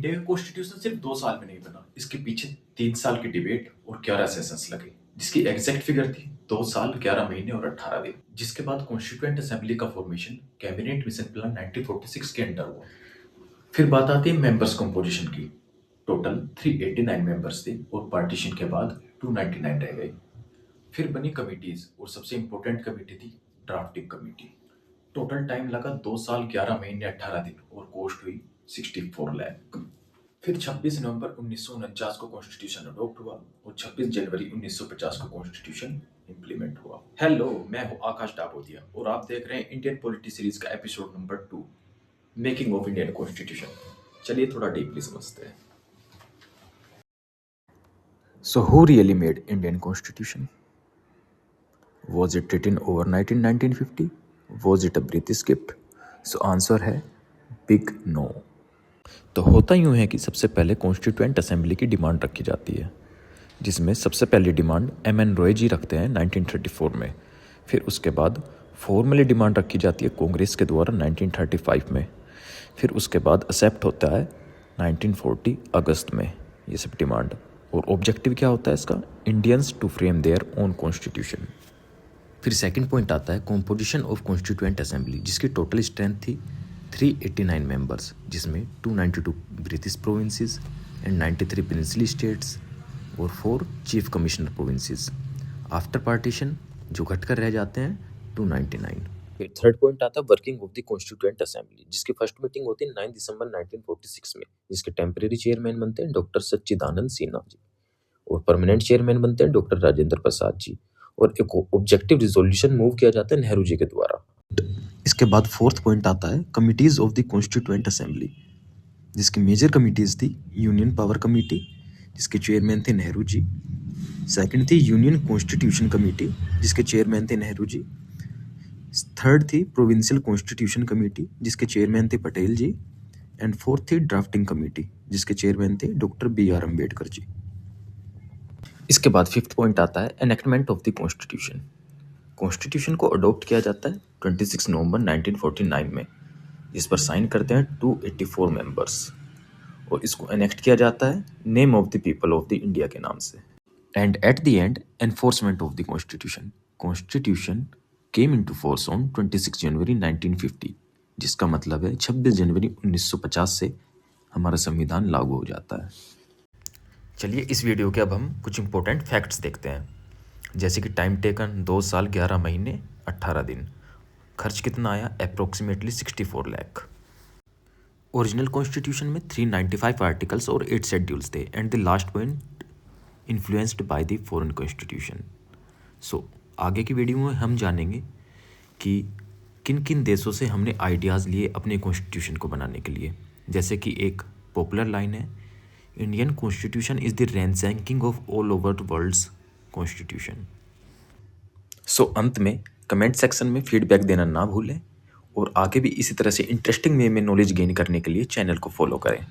India का constitution सिर्फ 2 साल में नहीं बना। इसके पीछे 3 साल की डिबेट और 11 सेशंस लगे, जिसकी एग्जैक्ट फिगर थी 2 साल 11 महीने और 18 दिन। जिसके बाद कॉन्स्टिट्यूएंट असेंबली का फॉर्मेशन कैबिनेट मिशन प्लान 1946 के अंडर हुआ। फिर बात आती है मेंबर्स कंपोजिशन की। टोटल 389 मेंबर्स थे और पार्टीशन के बाद 299 रह गए। फिर बनी कमिटीज और सबसे इंपॉर्टेंट कमेटी थी ड्राफ्टिंग कमेटी। टोटल टाइम लगा 2 साल 11 महीने 18 दिन और कॉस्ट हुई 64 लाख। फिर 26 नवंबर 1949 को कॉन्स्टिट्यूशन अडॉप्ट हुआ और 26 जनवरी 1950 को कॉन्स्टिट्यूशन इंप्लीमेंट हुआ। हेलो, मैं हूं आकाश डाबोदिया और आप देख रहे हैं इंडियन पॉलिटी सीरीज का episode number 2, making of Indian constitution. चलिए थोड़ा डीपली समझते हैं। So who really made Indian Constitution? Was it written overnight in 1950? Was it a British gift? So answer है बिग नो। तो होता यूँ है कि सबसे पहले कॉन्स्टिट्यूएंट असेंबली की डिमांड रखी जाती है, जिसमें सबसे पहली डिमांड एम.एन. रॉय जी रखते हैं 1934 में। फिर उसके बाद फॉर्मली डिमांड रखी जाती है कांग्रेस के द्वारा 1935 में। फिर उसके बाद एक्सेप्ट होता है 1940 अगस्त में ये सब डिमांड। और ऑब्जेक्टिव क्या होता है इसका? Indians to frame their own constitution. फिर सेकंड पॉइंट आता है कॉम्पोजिशन ऑफ कॉन्स्टिट्यूएंट असेंबली, जिसकी टोटल स्ट्रेंथ थी 389 मेंबर्स, जिसमें 292 British provinces and 93 princely states और 4 chief commissioner provinces. After partition जो घटकर रह जाते हैं 299। फिर थर्ड पॉइंट आता है working of the constituent assembly, जिसकी फर्स्ट मीटिंग होती है 9 दिसंबर 1946 में, जिसके टेम्परेरी चेयरमैन बनते हैं डॉक्टर सच्चिदानंद सिन्हा जी और परमानेंट चेयरमैन बनते हैं डॉक्टर राजेंद्र प्रसाद जी। और एक ऑब्जेक्टिव रिजोल्यूशन मूव किया जाता है नेहरू जी के द्वारा। इसके बाद फोर्थ पॉइंट आता है committees of the constituent assembly, जिसकी मेजर कमिटीज थी यूनियन पावर कमेटी, जिसके चेयरमैन थे नेहरू जी। सेकंड थी यूनियन कॉन्स्टिट्यूशन कमेटी, जिसके चेयरमैन थे नेहरू जी। थर्ड थी प्रोविंशियल कॉन्स्टिट्यूशन कमेटी, जिसके चेयरमैन थे पटेल जी। एंड फोर्थ थी ड्राफ्टिंग कमेटी, जिसके चेयरमैन थे डॉक्टर B.R. अम्बेडकर जी। इसके बाद फिफ्थ पॉइंट आता है enactment of the constitution. Constitution को अडॉप्ट किया जाता है 26 नवंबर 1949 में, जिस पर साइन करते हैं 284 मेंबर्स। और इसको एनेक्ट किया जाता है name of the people of the India के नाम से। And at the end enforcement of the constitution. Constitution came into force on 26 जनवरी 1950, जिसका मतलब है 26 जनवरी 1950 से हमारा संविधान लागू हो जाता है। चलिए इस वीडियो के अब हम कुछ इंपॉर्टेंट फैक्ट्स देखते हैं, जैसे कि टाइम टेकन 2 साल 11 महीने 18 दिन। खर्च कितना आया? अप्रोक्सीमेटली 64 लाख। ओरिजिनल कॉन्स्टिट्यूशन में 395 आर्टिकल्स और 8 शेड्यूल्स थे। And the last point influenced by the foreign constitution. So आगे की वीडियो में हम जानेंगे कि किन किन देशों से हमने आइडियाज़ लिए अपने कॉन्स्टिट्यूशन को बनाने के लिए। जैसे कि एक पॉपुलर लाइन है, Indian constitution is the ranking of all over the world's constitution. So अंत में कमेंट सेक्शन में फीडबैक देना ना भूलें और आगे भी इसी तरह से इंटरेस्टिंग वे में नॉलेज गेन करने के लिए चैनल को फॉलो करें।